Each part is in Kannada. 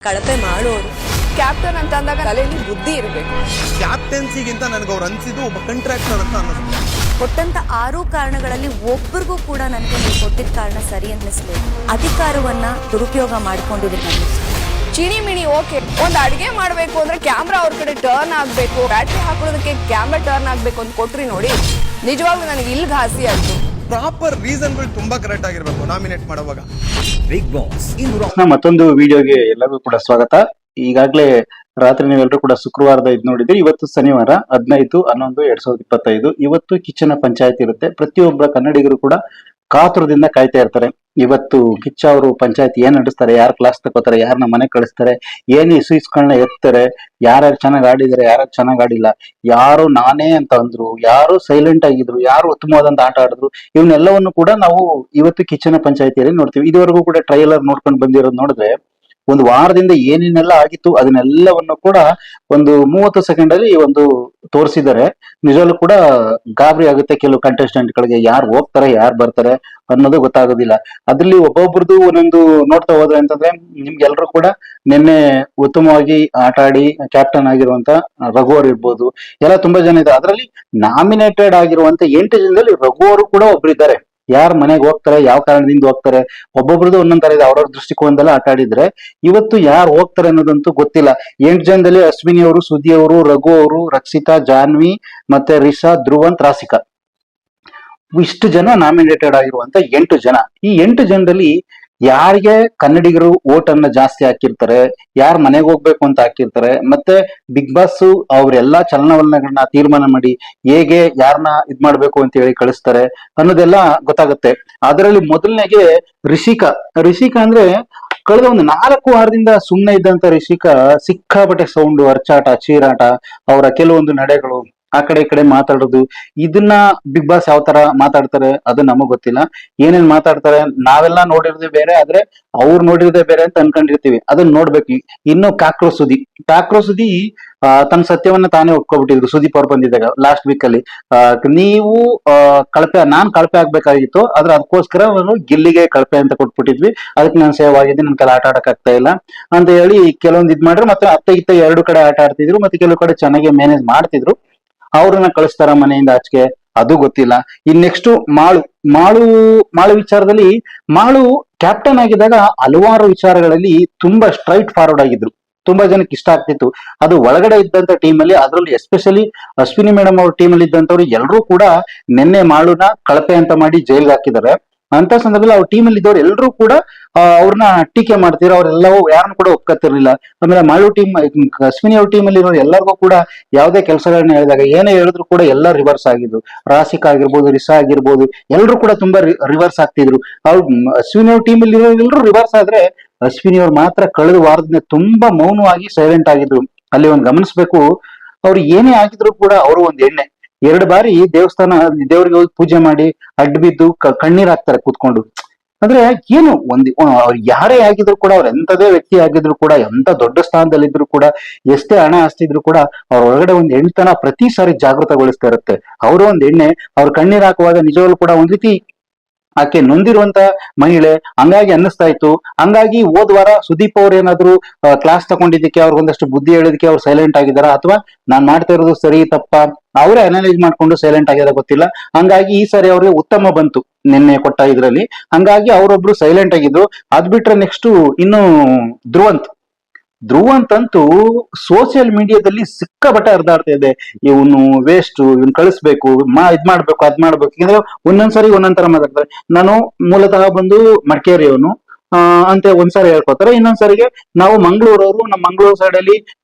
ಕಳಪೆ ಮಾಡೋರು ಕ್ಯಾಪ್ಟನ್ ಅಂತ ಅಂದಾಗ ತಲೆಯಲ್ಲಿ ಬುದ್ಧಿ ಇರಬೇಕು. ಕ್ಯಾಪ್ಟನ್ಸಿಗಿಂತ ನನಗೆ ಅವ್ರು ಅನ್ಸಿದ್ದು ಒಬ್ಬ ಕಾಂಟ್ರಾಕ್ಟರ್ ಅಂತ ಅನ್ನಿಸ್ತು. ಕೊಟ್ಟಂತ 6 ಕಾರಣಗಳಲ್ಲಿ ಒಬ್ಬರಿಗೂ ಕೂಡ ನನಗೆ ನೀವು ಕೊಟ್ಟಿದ್ದ ಕಾರಣ ಸರಿ ಅನ್ನಿಸ್ಬೇಕು. ಅಧಿಕಾರವನ್ನ ದುರುಪಯೋಗ ಮಾಡಿಕೊಂಡಿದ್ದೀನಿ. ಚೀನಿ ಮಿಣಿ ಓಕೆ, ಒಂದು ಅಡಿಗೆ ಮಾಡಬೇಕು ಅಂದ್ರೆ ಕ್ಯಾಮ್ರಾ ಅವ್ರ ಕಡೆ ಟರ್ನ್ ಆಗಬೇಕು, ಬ್ಯಾಟ್ರಿ ಹಾಕೊಳ್ಳೋದಕ್ಕೆ ಕ್ಯಾಮ್ರಾ ಟರ್ನ್ ಆಗಬೇಕು ಅಂತ ಕೊಟ್ರಿ ನೋಡಿ, ನಿಜವಾಗ್ಲೂ ನನಗೆ ಇಲ್ಲಿ ಘಾಸಿ ಆಯ್ತು. ಪ್ರಾಪರ್ ರೀಸನ್ಗಳು ತುಂಬಾ ಕರೆಕ್ಟ್ ಆಗಿರ್ಬೇಕು ನಾಮಿನೇಟ್ ಮಾಡುವಾಗ. ಬಿಗ್ ಬಾಸ್ ಮತ್ತೊಂದು ವಿಡಿಯೋಗೆ ಎಲ್ಲರಿಗೂ ಕೂಡ ಸ್ವಾಗತ. ಈಗಾಗಲೇ ರಾತ್ರಿ ನೀವೆಲ್ಲರೂ ಕೂಡ ಶುಕ್ರವಾರದ ಇದು ನೋಡಿದ್ರಿ. ಇವತ್ತು ಶನಿವಾರ 15/11/2025. ಇವತ್ತು ಕಿಚ್ಚನ ಪಂಚಾಯತ್ ಇರುತ್ತೆ. ಪ್ರತಿಯೊಬ್ಬ ಕನ್ನಡಿಗರು ಕೂಡ ಕಾತುರದಿಂದ ಕಾಯ್ತಾ ಇರ್ತಾರೆ. ಇವತ್ತು ಕಿಚ್ಚ ಅವರು ಪಂಚಾಯತ್ ಏನ್ ನಡೆಸ್ತಾರೆ, ಯಾರು ಕ್ಲಾಸ್ ತಗೋತಾರೆ, ಯಾರನ್ನ ಮನೆ ಕಳಿಸ್ತಾರೆ, ಏನ್ ಇಸ್ಗಳನ್ನ ಎತ್ತಾರೆ, ಯಾರ್ಯಾರು ಚೆನ್ನಾಗಿ ಆಡಿದ್ದಾರೆ, ಯಾರ್ಯಾರು ಚೆನ್ನಾಗಿ ಆಡಿಲ್ಲ, ಯಾರು ನಾನೇ ಅಂತ ಅಂದ್ರು, ಯಾರು ಸೈಲೆಂಟ್ ಆಗಿದ್ರು, ಯಾರು ಉತ್ತಮವಾದಂತ ಆಟ ಆಡಿದ್ರು, ಇವನ್ನೆಲ್ಲವನ್ನು ಕೂಡ ನಾವು ಇವತ್ತು ಕಿಚ್ಚನ ಪಂಚಾಯತಿಯಲ್ಲಿ ನೋಡ್ತೀವಿ. ಇದುವರೆಗೂ ಕೂಡ ಟ್ರೈಲರ್ ನೋಡ್ಕೊಂಡು ಬಂದಿರೋದು ನೋಡಿದ್ರೆ ಒಂದು ವಾರದಿಂದ ಏನೇನೆಲ್ಲ ಆಗಿತ್ತು ಅದನ್ನೆಲ್ಲವನ್ನು ಕೂಡ ಒಂದು 30 ಸೆಕೆಂಡ್ ಅಲ್ಲಿ ಒಂದು ತೋರಿಸಿದ್ದಾರೆ. ನಿಜವಲ್ಲೂ ಕೂಡ ಗಾಬರಿ ಆಗುತ್ತೆ ಕೆಲವು ಕಂಟೆಸ್ಟೆಂಟ್ ಗಳಿಗೆ, ಯಾರು ಹೋಗ್ತಾರೆ ಯಾರು ಬರ್ತಾರೆ ಅನ್ನೋದು ಗೊತ್ತಾಗೋದಿಲ್ಲ. ಅದ್ರಲ್ಲಿ ಒಬ್ಬೊಬ್ರದ್ದು ಒಂದೊಂದು ನೋಡ್ತಾ ಹೋದ್ರೆ ಅಂತಂದ್ರೆ ನಿಮ್ಗೆಲ್ರು ಕೂಡ ನಿನ್ನೆ ಉತ್ತಮವಾಗಿ ಆಟ ಆಡಿ ಕ್ಯಾಪ್ಟನ್ ಆಗಿರುವಂತ ರಘು ಅವ್ರು ಇರ್ಬೋದು, ಎಲ್ಲ ತುಂಬಾ ಜನ ಇದೆ. ಅದರಲ್ಲಿ ನಾಮಿನೇಟೆಡ್ ಆಗಿರುವಂತ 8 ಜನದಲ್ಲಿ ರಘು ಅವರು ಕೂಡ ಒಬ್ರಿದ್ದಾರೆ. ಯಾರು ಮನೆಗೆ ಹೋಗ್ತಾರೆ, ಯಾವ ಕಾರಣದಿಂದ ಹೋಗ್ತಾರೆ, ಒಬ್ಬೊಬ್ರದ್ದು ಒಂದೊಂದ್ ತರ ಇದೆ. ಅವ್ರವ್ರ ದೃಷ್ಟಿಕೋನದಲ್ಲ ಆಟ ಆಡಿದ್ರೆ ಇವತ್ತು ಯಾರು ಹೋಗ್ತಾರೆ ಅನ್ನೋದಂತೂ ಗೊತ್ತಿಲ್ಲ. 8 ಜನದಲ್ಲಿ ಅಶ್ವಿನಿ ಅವರು, ಸುದ್ದಿ ಅವರು, ರಘು ಅವರು, ರಕ್ಷಿತಾ, ಜಾನ್ವಿ, ಮತ್ತೆ ರಿಷಾ, ಧ್ರುವಂತ್, ರಾಸಿಕಾ, ಇಷ್ಟು ಜನ ನಾಮಿನೇಟೆಡ್ ಆಗಿರುವಂತ 8 ಜನ. ಈ 8 ಜನದಲ್ಲಿ ಯಾರಿಗೆ ಕನ್ನಡಿಗರು ವೋಟ್ ಅನ್ನ ಜಾಸ್ತಿ ಹಾಕಿರ್ತಾರೆ, ಯಾರು ಮನೆಗೆ ಹೋಗ್ಬೇಕು ಅಂತ ಹಾಕಿರ್ತಾರೆ, ಮತ್ತೆ ಬಿಗ್ ಬಾಸ್ ಅವರೆಲ್ಲಾ ಚಲನವಲನಗಳನ್ನ ತೀರ್ಮಾನ ಮಾಡಿ ಹೇಗೆ ಯಾರನ್ನ ಇದ್ ಮಾಡ್ಬೇಕು ಅಂತ ಹೇಳಿ ಕಳಿಸ್ತಾರೆ ಅನ್ನೋದೆಲ್ಲ ಗೊತ್ತಾಗುತ್ತೆ. ಅದರಲ್ಲಿ ಮೊದಲನೇಗೆ ರಿಷಿಕಾ ಅಂದ್ರೆ ಕಳೆದ ಒಂದು 4 ವಾರದಿಂದ ಸುಮ್ಮನೆ ಇದ್ದಂತ ರಿಷಿಕಾ ಸಿಕ್ಕಾಪಟ್ಟೆ ಸೌಂಡು, ಅರ್ಚಾಟ, ಚೀರಾಟ, ಅವರ ಕೆಲವೊಂದು ನಡೆಗಳು, ಆ ಕಡೆ ಈ ಕಡೆ ಮಾತಾಡೋದು, ಇದನ್ನ ಬಿಗ್ ಬಾಸ್ ಯಾವ ತರ ಮಾತಾಡ್ತಾರೆ ಅದು ನಮಗ್ ಗೊತ್ತಿಲ್ಲ. ಏನೇನ್ ಮಾತಾಡ್ತಾರೆ ನಾವೆಲ್ಲ ನೋಡಿರೋದೇ ಬೇರೆ, ಆದ್ರೆ ಅವ್ರು ನೋಡಿರೋದೇ ಬೇರೆ ಅಂತ ಅನ್ಕೊಂಡಿರ್ತೀವಿ. ಅದನ್ನ ನೋಡ್ಬೇಕು. ಇನ್ನು ಕಾಕ್ರೋ ಸುದಿ ತನ್ನ ಸತ್ಯವನ್ನ ತಾನೇ ಒಪ್ಕೊಬಿಟ್ಟಿದ್ರು ಸುದೀಪ್ ಅವ್ರು ಬಂದಿದ್ದಾಗ ಲಾಸ್ಟ್ ವೀಕ್ ಅಲ್ಲಿ. ನೀವು ನಾನ್ ಕಳಪೆ ಆಗ್ಬೇಕಾಗಿತ್ತು, ಆದ್ರೆ ಅದಕ್ಕೋಸ್ಕರ ನಾನು ಗಿಲ್ಲಿಗೆ ಕಳಪೆ ಅಂತ ಕೊಟ್ಬಿಟ್ಟಿದ್ವಿ, ಅದಕ್ಕೆ ನಾನು ಸೇವ್ ಆಗಿದ್ದೀನಿ, ನನ್ ಕೈಲಿ ಆಟ ಆಡಕ್ ಆಗ್ತಾ ಇಲ್ಲ ಅಂತ ಹೇಳಿ ಕೆಲವೊಂದು ಇದ್ ಮಾಡ್ರು. ಮತ್ತೆ ಅತ್ತ ಇತ್ತ 2 ಕಡೆ ಆಟ ಆಡ್ತಿದ್ರು, ಮತ್ತೆ ಕೆಲವು ಕಡೆ ಚೆನ್ನಾಗಿ ಮ್ಯಾನೇಜ್ ಮಾಡ್ತಿದ್ರು. ಅವ್ರನ್ನ ಕಳಿಸ್ತಾರ ಮನೆಯಿಂದ ಆಚೆಗೆ ಅದು ಗೊತ್ತಿಲ್ಲ. ಇನ್ ನೆಕ್ಸ್ಟ್ ಮಾಳು ವಿಚಾರದಲ್ಲಿ ಮಾಳು ಕ್ಯಾಪ್ಟನ್ ಆಗಿದ್ದಾಗ ಹಲವಾರು ವಿಚಾರಗಳಲ್ಲಿ ತುಂಬಾ ಸ್ಟ್ರೈಟ್ ಫಾರ್ವರ್ಡ್ ಆಗಿದ್ರು. ತುಂಬಾ ಜನಕ್ಕೆ ಇಷ್ಟ ಆಗ್ತಿತ್ತು. ಅದು ಒಳಗಡೆ ಇದ್ದಂತ ಟೀಮ್ ಅಲ್ಲಿ, ಅದರಲ್ಲಿ ಎಸ್ಪೆಷಲಿ ಅಶ್ವಿನಿ ಮೇಡಮ್ ಅವ್ರ ಟೀಮ್ ಅಲ್ಲಿ ಇದ್ದಂತವ್ರು ಎಲ್ಲರೂ ಕೂಡ ನಿನ್ನೆ ಮಾಳುನ ಕಳಪೆ ಅಂತ ಮಾಡಿ ಜೈಲ್ಗೆ ಹಾಕಿದ್ದಾರೆ. ಅಂತ ಸಂದರ್ಭದಲ್ಲಿ ಅವ್ರ ಟೀಮ್ ಅಲ್ಲಿ ಇದ್ದವ್ರು ಎಲ್ಲರೂ ಕೂಡ ಅವ್ರನ್ನ ಟೀಕೆ ಮಾಡ್ತಿದ್ರು. ಅವ್ರೆಲ್ಲವೂ ಯಾರನ್ನು ಕೂಡ ಒಪ್ಕೊತಿರ್ಲಿಲ್ಲ. ಆಮೇಲೆ ಮಾಳು ಟೀಮ್, ಅಶ್ವಿನಿ ಅವ್ರ ಟೀಮ್ ಅಲ್ಲಿ ಇರೋರು ಎಲ್ಲರಿಗೂ ಕೂಡ ಯಾವುದೇ ಕೆಲಸಗಳನ್ನ ಹೇಳಿದಾಗ ಏನೇ ಹೇಳಿದ್ರು ಕೂಡ ಎಲ್ಲ ರಿವರ್ಸ್ ಆಗಿದ್ರು. ರಾಸಿಕಾ ಆಗಿರ್ಬೋದು, ರಿಷಾ ಆಗಿರ್ಬೋದು, ಎಲ್ಲರೂ ಕೂಡ ತುಂಬಾ ರಿವರ್ಸ್ ಆಗ್ತಿದ್ರು. ಅವ್ರು ಅಶ್ವಿನಿ ಅವ್ರ ಟೀಮ್ ಅಲ್ಲಿ ಇರೋ ಎಲ್ಲರೂ ರಿವರ್ಸ್ ಆದ್ರೆ ಅಶ್ವಿನಿ ಅವ್ರು ಮಾತ್ರ ಕಳೆದ ವಾರದಿಂದ ತುಂಬಾ ಮೌನವಾಗಿ ಸೈಲೆಂಟ್ ಆಗಿದ್ರು. ಅಲ್ಲಿ ಒಂದು ಗಮನಿಸ್ಬೇಕು, ಅವ್ರು ಏನೇ ಆಗಿದ್ರು ಕೂಡ ಅವರು ಒಂದ್ ಎಣ್ಣೆ 2 ಬಾರಿ ದೇವರಿಗೆ ಹೋಗಿ ಪೂಜೆ ಮಾಡಿ ಅಡ್ಡ ಬಿದ್ದು ಕಣ್ಣೀರ್ ಹಾಕ್ತಾರೆ ಕೂತ್ಕೊಂಡು. ಅಂದ್ರೆ ಏನು ಅವ್ರು ಯಾರೇ ಆಗಿದ್ರು ಕೂಡ, ಅವ್ರ ಎಂತದೇ ವ್ಯಕ್ತಿ ಆಗಿದ್ರು ಕೂಡ, ಎಂತ ದೊಡ್ಡ ಸ್ಥಾನದಲ್ಲಿದ್ರು ಕೂಡ, ಎಷ್ಟೇ ಹಣ ಆಸ್ತಿದ್ರು ಕೂಡ ಅವ್ರ ಒಳಗಡೆ ಒಂದ್ ಹೆಣ್ತನ ಪ್ರತಿ ಸಾರಿ ಜಾಗೃತಗೊಳಿಸ್ತಾ ಇರುತ್ತೆ. ಅವರು ಒಂದ್ ಎಣ್ಣೆ. ಅವ್ರ ಕಣ್ಣೀರ್ ಹಾಕುವಾಗ ನಿಜವಾಗ್ಲೂ ಕೂಡ ಒಂದ್ ರೀತಿ ಆಕೆ ನೊಂದಿರುವಂತ ಮಹಿಳೆ ಹಂಗಾಗಿ ಅನ್ನಿಸ್ತಾ ಇತ್ತು. ಹಂಗಾಗಿ ಹೋದ್ ವಾರ ಸುದೀಪ್ ಅವ್ರ ಏನಾದ್ರು ಕ್ಲಾಸ್ ತಗೊಂಡಿದ್ದಕ್ಕೆ, ಅವ್ರಿಗೊಂದಷ್ಟು ಬುದ್ಧಿ ಹೇಳಿದಕ್ಕೆ ಅವ್ರು ಸೈಲೆಂಟ್ ಆಗಿದಾರ, ಅಥವಾ ನಾನ್ ಮಾಡ್ತಾ ಇರೋದು ಸರಿ ತಪ್ಪ ಅವರೇ ಅನಲೈಸ್ ಮಾಡ್ಕೊಂಡು ಸೈಲೆಂಟ್ ಆಗ್ಯಾರ ಗೊತ್ತಿಲ್ಲ. ಹಂಗಾಗಿ ಈ ಸಾರಿ ಅವ್ರಿಗೆ ಉತ್ತಮ ಬಂತು ನಿನ್ನೆ ಕೊಟ್ಟ ಇದ್ರಲ್ಲಿ. ಹಂಗಾಗಿ ಅವರೊಬ್ರು ಸೈಲೆಂಟ್ ಆಗಿದ್ರು. ಅದ್ ಬಿಟ್ರೆ ನೆಕ್ಸ್ಟ್ ಇನ್ನು ಧ್ರುವಂತ್ ಅಂತೂ ಸೋಷಿಯಲ್ ಮೀಡಿಯಾದಲ್ಲಿ ಸಿಕ್ಕಾಪಟ್ಟೆ ಹರಿದಾಡ್ತಾ ಇದೆ. ಇವನು ವೇಸ್ಟ್, ಇವನ್ ಕಳಿಸ್ಬೇಕು, ಇದ್ ಮಾಡ್ಬೇಕು, ಅದ್ ಮಾಡ್ಬೇಕು. ಯಾಕಂದ್ರೆ ಒಂದೊಂದ್ಸರಿ ಒಂದೊಂದ್ ತರ ಮಾತಾಡ್ತಾರೆ. ನಾನು ಮೂಲತಃ ಬಂದು ಮಡಿಕೇರಿಯವನು ಅಂತ ಒಂದ್ಸರಿ ಹೇಳ್ಕೊತಾರೆ, ಇನ್ನೊಂದ್ಸರಿಗೆ ನಾವು ಮಂಗಳೂರವರು, ನಮ್ಮ ಮಂಗಳೂರು ಸೈಡ್ ಅಲ್ಲಿ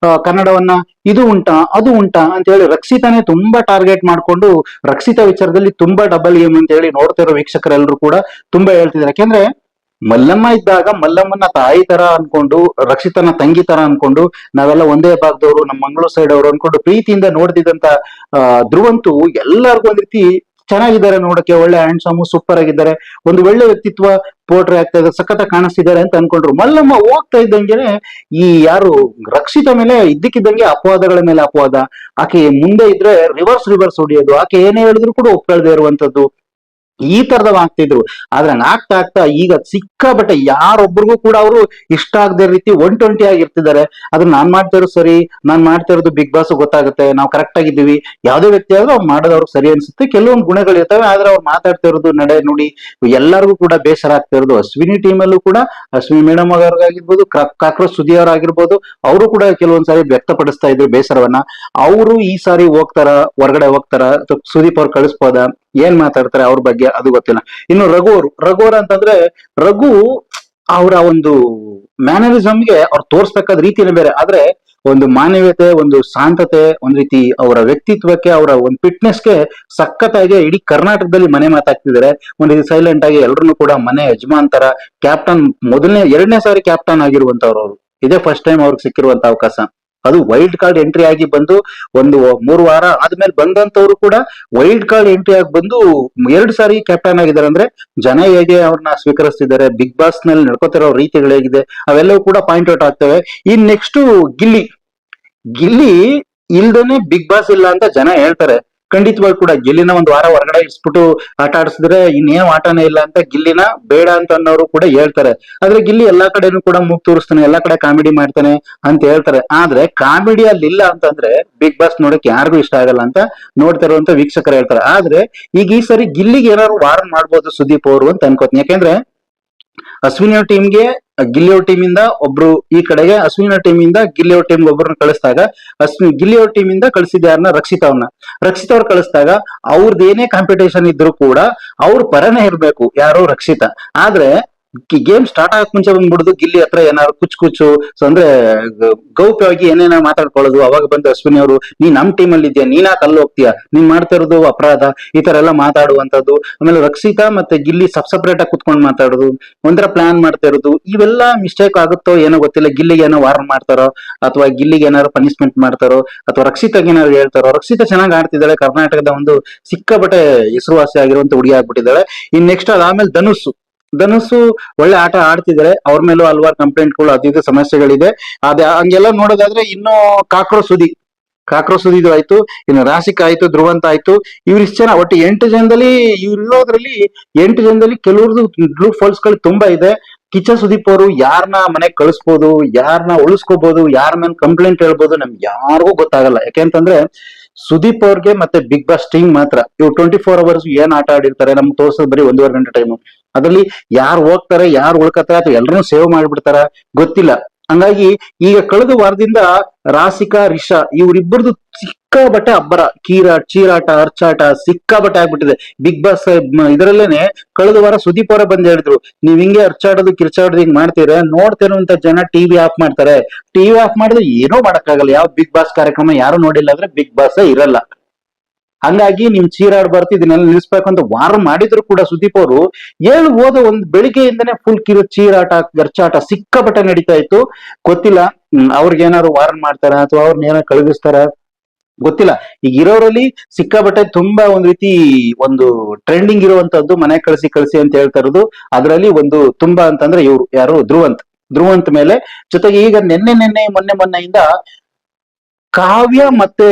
ಕನ್ನಡವನ್ನ ಇದು ಉಂಟಾ ಅದು ಉಂಟಾ ಅಂತ ಹೇಳಿ ರಕ್ಷಿತಾನೇ ತುಂಬಾ ಟಾರ್ಗೆಟ್ ಮಾಡ್ಕೊಂಡು ರಕ್ಷಿತಾ ವಿಚಾರದಲ್ಲಿ ತುಂಬಾ ಡಬಲ್ ಗೇಮ್ ಅಂತ ಹೇಳಿ ನೋಡ್ತಿರೋ ವೀಕ್ಷಕರೆಲ್ಲರೂ ಕೂಡ ತುಂಬಾ ಹೇಳ್ತಿದ್ದಾರೆ. ಯಾಕೆಂದ್ರೆ ಮಲ್ಲಮ್ಮ ಇದ್ದಾಗ ಮಲ್ಲಮ್ಮನ ತಾಯಿ ತರ ಅನ್ಕೊಂಡು, ರಕ್ಷಿತನ ತಂಗಿ ತರ ಅನ್ಕೊಂಡು, ನಾವೆಲ್ಲ ಒಂದೇ ಭಾಗದವರು, ನಮ್ಮ ಮಂಗಳೂರು ಸೈಡ್ ಅವರು ಅನ್ಕೊಂಡು ಪ್ರೀತಿಯಿಂದ ನೋಡ್ತಿದ್ದಂತ ಧ್ರುವಂತು ಎಲ್ಲರಿಗೂ ಒಂದ್ ರೀತಿ ಚೆನ್ನಾಗಿದ್ದಾರೆ, ನೋಡಕ್ಕೆ ಒಳ್ಳೆ ಹ್ಯಾಂಡ್ಸಮ್, ಸೂಪರ್ ಆಗಿದ್ದಾರೆ, ಒಂದು ಒಳ್ಳೆ ವ್ಯಕ್ತಿತ್ವ ಪೋಟ್ರೆ ಆಗ್ತಾ ಇದೆ, ಸಖತ್ತ ಕಾಣಿಸ್ತಿದ್ದಾರೆ ಅಂತ ಅನ್ಕೊಂಡ್ರು. ಮಲ್ಲಮ್ಮ ಹೋಗ್ತಾ ಇದ್ದಂಗೆನೆ ಈ ಯಾರು ರಕ್ಷಿತ ಮೇಲೆ ಇದ್ದಕ್ಕಿದ್ದಂಗೆ ಅಪವಾದಗಳ ಮೇಲೆ ಅಪವಾದ. ಆಕೆ ಮುಂದೆ ಇದ್ರೆ ರಿವರ್ಸ್ ಹೊಡಿಯೋದು, ಆಕೆ ಏನೇ ಹೇಳಿದ್ರು ಕೂಡ ಒಪ್ಕೊಳ್ದೇ ಇರುವಂತದ್ದು. ಈ ತರದವ್ ಆಗ್ತಿದ್ರು. ಆದ್ರೆ ಆಗ್ತಾ ಆಗ್ತಾ ಈಗ ಸಿಕ್ಕಾಬಟ್ಟೆ ಯಾರೊಬ್ರಿಗೂ ಕೂಡ ಅವರು ಇಷ್ಟ ಆಗದೆ ರೀತಿ 120 ಆಗಿರ್ತಿದ್ದಾರೆ. ಅದನ್ನ ನಾನ್ ಮಾಡ್ತಾ ಇರೋದು ಸರಿ, ನಾನ್ ಮಾಡ್ತಾ ಇರೋದು ಬಿಗ್ ಬಾಸ್ ಗೊತ್ತಾಗುತ್ತೆ, ನಾವು ಕರೆಕ್ಟ್ ಆಗಿದ್ದೀವಿ. ಯಾವ್ದೇ ವ್ಯಕ್ತಿ ಆದ್ರೂ ಅವ್ರು ಮಾಡೋದವ್ರಿಗೆ ಸರಿ ಅನ್ಸುತ್ತೆ. ಕೆಲವೊಂದು ಗುಣಗಳು ಇರ್ತವೆ, ಆದ್ರೆ ಅವ್ರು ಮಾತಾಡ್ತಾ ಇರೋದು ನಡೆ ನುಡಿ ಎಲ್ಲರಿಗೂ ಕೂಡ ಬೇಸರ ಆಗ್ತಾ ಇರೋದು. ಅಶ್ವಿನಿ ಟೀಮ್ ಅಲ್ಲೂ ಕೂಡ ಅಶ್ವಿನಿ ಮೇಡಮ್ ಅವ್ರಿಗಾಗಿರ್ಬೋದು, ಕಾಕ್ರೋಚ್ ಸುದಿ ಅವರಾಗಿರ್ಬೋದು, ಅವರು ಕೂಡ ಕೆಲವೊಂದ್ಸಾರಿ ವ್ಯಕ್ತಪಡಿಸ್ತಾ ಇದ್ರು ಬೇಸರವನ್ನ. ಅವರು ಈ ಸಾರಿ ಹೋಗ್ತಾರ, ಹೊರಗಡೆ ಹೋಗ್ತಾರ, ಸುದೀಪ್ ಅವ್ರು ಕಳಿಸ್ಬೋದ, ಏನ್ ಮಾತಾಡ್ತಾರೆ ಅವ್ರ ಬಗ್ಗೆ ಅದು ಗೊತ್ತಿಲ್ಲ. ಇನ್ನು ರಘು ಅಂತಂದ್ರೆ ರಘು ಅವರ ಒಂದು ಮ್ಯಾನರಿಸಮ್ಗೆ ಅವ್ರು ತೋರ್ಸ್ಬೇಕಾದ ರೀತಿನೇ ಬೇರೆ. ಆದ್ರೆ ಒಂದು ಮಾನವೀಯತೆ, ಒಂದು ಶಾಂತತೆ, ಒಂದ್ ರೀತಿ ಅವರ ವ್ಯಕ್ತಿತ್ವಕ್ಕೆ, ಅವರ ಒಂದು ಫಿಟ್ನೆಸ್ಗೆ ಸಖತ್ತಾಗಿ ಇಡೀ ಕರ್ನಾಟಕದಲ್ಲಿ ಮನೆ ಮಾತಾಡ್ತಿದ್ದಾರೆ. ಒಂದ್ ರೀತಿ ಸೈಲೆಂಟ್ ಆಗಿ ಎಲ್ರು ಕೂಡ ಮನೆ ಯಜಮಾನ್ ತರ. ಕ್ಯಾಪ್ಟನ್ ಎರಡನೇ ಸಾರಿ ಕ್ಯಾಪ್ಟನ್ ಆಗಿರುವಂತವ್ರು ಅವರು. ಇದೇ ಫಸ್ಟ್ ಟೈಮ್ ಅವ್ರಿಗೆ ಸಿಕ್ಕಿರುವಂತ ಅವಕಾಶ. ಅದು ವೈಲ್ಡ್ ಕಾರ್ಡ್ ಎಂಟ್ರಿ ಆಗಿ ಬಂದು ಒಂದು 3 ವಾರ ಆದ್ಮೇಲೆ ಬಂದಂತವ್ರು ಕೂಡ ವೈಲ್ಡ್ ಕಾರ್ಡ್ ಎಂಟ್ರಿ ಆಗಿ ಬಂದು 2 ಸಾರಿ ಕ್ಯಾಪ್ಟನ್ ಆಗಿದ್ದಾರೆ. ಅಂದ್ರೆ ಜನ ಹೇಗೆ ಅವ್ರನ್ನ ಸ್ವೀಕರಿಸ್ತಿದ್ದಾರೆ, ಬಿಗ್ ಬಾಸ್ ನಲ್ಲಿ ನಡ್ಕೋತಿರೋ ರೀತಿಗಳು ಹೇಗಿದೆ, ಅವೆಲ್ಲವೂ ಕೂಡ ಪಾಯಿಂಟ್ ಔಟ್ ಆಗ್ತವೆ. ಇನ್ ನೆಕ್ಸ್ಟ್ ಗಿಲ್ಲಿ ಇಲ್ದೇನೆ ಬಿಗ್ ಬಾಸ್ ಇಲ್ಲ ಅಂತ ಜನ ಹೇಳ್ತಾರೆ. ಖಂಡಿತವಾಗಿ ಕೂಡ ಗಿಲ್ಲಿನ ಒಂದು ವಾರ ಹೊರಗಡೆ ಇಸ್ಬಿಟ್ಟು ಆಟ ಆಡಿಸಿದ್ರೆ ಇನ್ನೇನು ಆಟನೇ ಇಲ್ಲ ಅಂತ ಗಿಲ್ಲಿನ ಬೇಡ ಅಂತ ಅನ್ನೋರು ಕೂಡ ಹೇಳ್ತಾರೆ. ಆದ್ರೆ ಗಿಲ್ಲಿ ಎಲ್ಲಾ ಕಡೆನೂ ಕೂಡ ಮೂಗ್ ತೋರಿಸ್ತಾನೆ, ಎಲ್ಲಾ ಕಡೆ ಕಾಮಿಡಿ ಮಾಡ್ತಾನೆ ಅಂತ ಹೇಳ್ತಾರೆ. ಆದ್ರೆ ಕಾಮಿಡಿ ಅಲ್ಲಿ ಇಲ್ಲ ಅಂತಂದ್ರೆ ಬಿಗ್ ಬಾಸ್ ನೋಡಕ್ ಯಾರಿಗೂ ಇಷ್ಟ ಆಗಲ್ಲ ಅಂತ ನೋಡ್ತಾ ಇರುವಂತ ವೀಕ್ಷಕರು ಹೇಳ್ತಾರೆ. ಆದ್ರೆ ಈಗ ಈ ಸರಿ ಗಿಲ್ಲಿಗೆ ಏನಾದ್ರು ವಾರ್ನ್ ಮಾಡ್ಬೋದು ಸುದೀಪ್ ಅವರು ಅಂತ ಅನ್ಕೋತೀನಿ. ಯಾಕೆಂದ್ರೆ ಅಶ್ವಿನಿ ಅವ್ರ ಟೀಮ್ಗೆ ಗಿಲ್ಲಿ ಅವ್ರ ಟೀಮ್ ಇಂದ ಒಬ್ರು, ಈ ಕಡೆಗೆ ಅಶ್ವಿನಿ ಅವ್ರ ಟೀಮ್ ಇಂದ ಗಿಲ್ಲಿ ಅವ್ರ ಟೀಮ್ಗೆ ಒಬ್ಬರನ್ನ ಕಳಿಸಿದಾಗ, ಗಿಲ್ಲಿ ಅವ್ರ ಟೀಮ್ ಇಂದ ಕಳಿಸಿದ ಯಾರನ್ನ ರಕ್ಷಿತಾ ಅವ್ರು ಕಳಿಸಿದಾಗ ಅವ್ರದ್ದು ಏನೇ ಕಾಂಪಿಟೇಷನ್ ಇದ್ರು ಕೂಡ ಅವ್ರ ಪರನೇ ಇರ್ಬೇಕು, ಯಾರು ರಕ್ಷಿತಾ. ಆದ್ರೆ ಗೇಮ್ ಸ್ಟಾರ್ಟ್ ಆಗಕ್ ಮುಂಚೆ ಬಂದ್ಬಿಡುದು ಗಿಲ್ಲಿ ಹತ್ರ ಏನಾದ್ರು ಕುಚ್ಚು ಅಂದ್ರೆ ಗೌಪ್ಯವಾಗಿ ಏನೇನೋ ಮಾತಾಡ್ಕೊಳ್ಳೋದು. ಅವಾಗ ಬಂದು ಅಶ್ವಿನಿ ಅವರು, ನೀ ನಮ್ ಟೀಮ್ ಅಲ್ಲಿ ಇದೆಯಾ, ನೀನಾ ಕಲ್ಲು ಹೋಗ್ತೀಯಾ, ನೀನ್ ಮಾಡ್ತಾ ಇರೋದು ಅಪರಾಧ, ಈ ತರ ಎಲ್ಲ ಮಾತಾಡುವಂತದ್ದು. ಆಮೇಲೆ ರಕ್ಷಿತಾ ಮತ್ತೆ ಗಿಲ್ಲಿ ಸಪ್ರೇಟ್ ಆಗಿ ಕುತ್ಕೊಂಡು ಮಾತಾಡೋದು, ಒಂಥರ ಪ್ಲಾನ್ ಮಾಡ್ತಾ ಇರೋದು. ಇವೆಲ್ಲ ಮಿಸ್ಟೇಕ್ ಆಗುತ್ತೋ ಏನೋ ಗೊತ್ತಿಲ್ಲ. ಗಿಲ್ಲಿಗೆ ಏನೋ ವಾರ್ನ್ ಮಾಡ್ತಾರೋ, ಅಥವಾ ಗಿಲ್ಲಿಗೆ ಏನಾದ್ರು ಪನಿಷ್ಮೆಂಟ್ ಮಾಡ್ತಾರೋ, ಅಥವಾ ರಕ್ಷಿತಾಗೆ ಏನಾದ್ರು ಹೇಳ್ತಾರೋ. ರಕ್ಷಿತಾ ಚೆನ್ನಾಗಿ ಆಡ್ತಿದ್ದಾಳೆ, ಕರ್ನಾಟಕದ ಒಂದು ಸಿಕ್ಕಾಪಟ್ಟೆ ಹೆಸರುವಾಸಿ ಆಗಿರುವಂತ ಹುಡುಗಿ ಆಗ್ಬಿಟ್ಟಿದ್ದಾಳೆ. ಇನ್ ನೆಕ್ಸ್ಟ್ ಅದಾದ್ಮೇಲೆ ಧನುಸ್ಸು ಒಳ್ಳೆ ಆಟ ಆಡ್ತಿದ್ದಾರೆ. ಅವ್ರ ಮೇಲೂ ಹಲವಾರು ಕಂಪ್ಲೇಂಟ್ಗಳು ಅದಿದ್ದು ಸಮಸ್ಯೆಗಳಿದೆ. ಅದೇ ಹಂಗೆಲ್ಲ ನೋಡೋದಾದ್ರೆ ಇನ್ನು ಕಾಕ್ರೋಚ್ ಸುದಿದು ಆಯ್ತು, ಇನ್ನು ರಾಶಿಕಾ ಆಯ್ತು, ಧ್ರುವಂತ ಆಯ್ತು. ಇವ್ರು ಇಷ್ಟ ಜನ ಒಟ್ಟು 8 ಜನದಲ್ಲಿ, ಇವ್ರಿರೋದ್ರಲ್ಲಿ 8 ಜನದಲ್ಲಿ ಕೆಲವ್ರದ್ದು ಬ್ಲೂ ಫಾಲ್ಸ್ ಗಳು ತುಂಬಾ ಇದೆ. ಕಿಚ್ಚ ಸುದೀಪ್ ಅವರು ಯಾರನ್ನ ಮನೆಗ್ ಕಳಿಸ್ಬೋದು, ಯಾರನ್ನ ಉಳಿಸ್ಕೋಬಹುದು, ಯಾರ ಮೇಲೆ ಕಂಪ್ಲೇಂಟ್ ಹೇಳ್ಬೋದು, ನಮ್ಗೆ ಯಾರಿಗೂ ಗೊತ್ತಾಗಲ್ಲ. ಯಾಕೆಂತಂದ್ರೆ ಸುದೀಪ್ ಅವ್ರಿಗೆ ಮತ್ತೆ ಬಿಗ್ ಬಾಸ್ ಟೀಮ್ ಮಾತ್ರ ಇವ್ರು 24 ಅವರ್ಸ್ ಏನ್ ಆಟ ಆಡಿರ್ತಾರೆ ನಮ್ಗೆ ತೋರ್ಸೋದು ಬರೀ 1.5 ಗಂಟೆ ಟೈಮ್. ಅದ್ರಲ್ಲಿ ಯಾರು ಹೋಗ್ತಾರೆ, ಯಾರು ಉಳ್ಕತಾರೆ, ಅಥವಾ ಎಲ್ಲರೂ ಸೇವ್ ಮಾಡ್ಬಿಡ್ತಾರ ಗೊತ್ತಿಲ್ಲ. ಹಂಗಾಗಿ ಈಗ ಕಳೆದ ವಾರದಿಂದ ರಾಶಿಕಾ ರಿಷಾ ಇವ್ರಿಬ್ಬರದು ಸಿಕ್ಕಾಬಟ್ಟೆ ಅಬ್ಬರ, ಚೀರಾಟ ಅರ್ಚಾಟ ಸಿಕ್ಕಾಬಟ್ಟೆ ಆಗ್ಬಿಟ್ಟಿದೆ ಬಿಗ್ ಬಾಸ್ ಇದರಲ್ಲೇನೆ. ಕಳೆದ ವಾರ ಸುದೀಪ್ ಅವರೇ ಬಂದ್ ಹೇಳಿದ್ರು, ನೀವ್ ಹಿಂಗೆ ಅರ್ಚಾಡೋದು ಕಿರ್ಚಾಡೋದು ಹಿಂಗ್ ಮಾಡ್ತೀರ, ನೋಡ್ತಿರುವಂತ ಜನ ಟಿವಿ ಆಫ್ ಮಾಡ್ತಾರೆ. ಟಿವಿ ಆಫ್ ಮಾಡಿದ್ರೆ ಏನೋ ಮಾಡಕ್ಕಾಗಲ್ಲ. ಯಾವ ಬಿಗ್ ಬಾಸ್ ಕಾರ್ಯಕ್ರಮ ಯಾರು ನೋಡಿಲ್ಲ ಅಂದ್ರೆ ಬಿಗ್ ಬಾಸ್ ಇರಲ್ಲ. ಹಂಗಾಗಿ ನಿಮ್ ಚೀರಾಡ್ಬಾರ್ದು, ಇದನ್ನೆಲ್ಲ ನಿಲ್ಸ್ಬೇಕು ಅಂತ ವಾರ ಮಾಡಿದ್ರು ಕೂಡ ಸುದೀಪ್ ಅವರು ಹೋದ ಒಂದ್ ಬೆಳಿಗ್ಗೆಯಿಂದನೇ ಫುಲ್ ಚೀರಾಟ ಗರ್ಚಾಟ ಸಿಕ್ಕಾಪಟ್ಟೆ ನಡೀತಾ ಇತ್ತು. ಗೊತ್ತಿಲ್ಲ ಅವ್ರಿಗೆ ಏನಾದ್ರು ವಾರ್ನ್ ಮಾಡ್ತಾರ ಅಥವಾ ಅವ್ರನ್ನ ಏನಾರು ಕಳುಹಿಸ್ತಾರ ಗೊತ್ತಿಲ್ಲ. ಈಗ ಇರೋರಲ್ಲಿ ಸಿಕ್ಕಾಪಟ್ಟೆ ತುಂಬಾ ಒಂದ್ ರೀತಿ ಒಂದು ಟ್ರೆಂಡಿಂಗ್ ಇರುವಂತದ್ದು ಮನೆ ಕಳಿಸಿ ಅಂತ ಹೇಳ್ತಾ ಇರೋದು. ಅದರಲ್ಲಿ ಒಂದು ತುಂಬಾ ಅಂತಂದ್ರೆ ಇವ್ರು ಯಾರು ಧ್ರುವಂತ್ ಮೇಲೆ. ಜೊತೆಗೆ ಈಗ ಮೊನ್ನೆಯಿಂದ ಕಾವ್ಯ ಮತ್ತೆ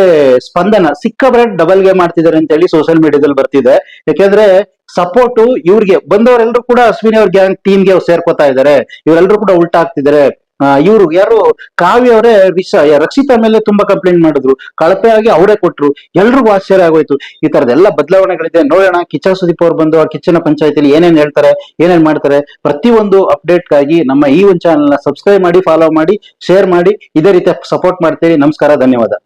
ಸ್ಪಂದನ ಸಿಕ್ಕಾಪಟ್ಟೆ ಡಬಲ್ ಗೇಮ್ ಮಾಡ್ತಿದ್ದಾರೆ ಅಂತ ಹೇಳಿ ಸೋಷಿಯಲ್ ಮೀಡಿಯಾದಲ್ಲಿ ಬರ್ತಿದೆ. ಯಾಕೆಂದ್ರೆ ಸಪೋರ್ಟ್ ಇವ್ರಿಗೆ ಬಂದವರೆಲ್ಲರೂ ಕೂಡ ಅಶ್ವಿನಿ ಅವ್ರ ಗ್ಯಾಂಗ್ ಟೀಮ್ಗೆ ಸೇರ್ಕೋತಾ ಇದಾರೆ. ಇವರೆಲ್ಲರೂ ಕೂಡ ಉಲ್ಟಾ ಆಗ್ತಿದ್ದಾರೆ. ಇವ್ರು ಯಾರು ಕಾವ್ಯ ಅವರೇ ರಕ್ಷಿತಾ ಮೇಲೆ ತುಂಬಾ ಕಂಪ್ಲೇಂಟ್ ಮಾಡಿದ್ರು, ಕಳಪೆ ಆಗಿ ಅವರೇ ಕೊಟ್ರು. ಎಲ್ರಿಗೂ ಆಶ್ಚರ್ಯ ಆಗೋಯ್ತು. ಈ ತರದೆಲ್ಲ ಬದಲಾವಣೆಗಳಿದೆ. ನೋಡೋಣ ಕಿಚ್ಚ ಸುದೀಪ್ ಅವ್ರು ಬಂದು ಆ ಕಿಚ್ಚನ ಪಂಚಾಯತಿಲಿ ಏನೇನ್ ಹೇಳ್ತಾರೆ, ಏನೇನ್ ಮಾಡ್ತಾರೆ. ಪ್ರತಿಯೊಂದು ಅಪ್ಡೇಟ್ ಗಾಗಿ ನಮ್ಮ ಈ ಒಂದು ಚಾನೆಲ್ ನ ಸಬ್ಸ್ಕ್ರೈಬ್ ಮಾಡಿ, ಫಾಲೋ ಮಾಡಿ, ಶೇರ್ ಮಾಡಿ. ಇದೇ ರೀತಿ ಸಪೋರ್ಟ್ ಮಾಡ್ತೀರಿ. ನಮಸ್ಕಾರ, ಧನ್ಯವಾದ.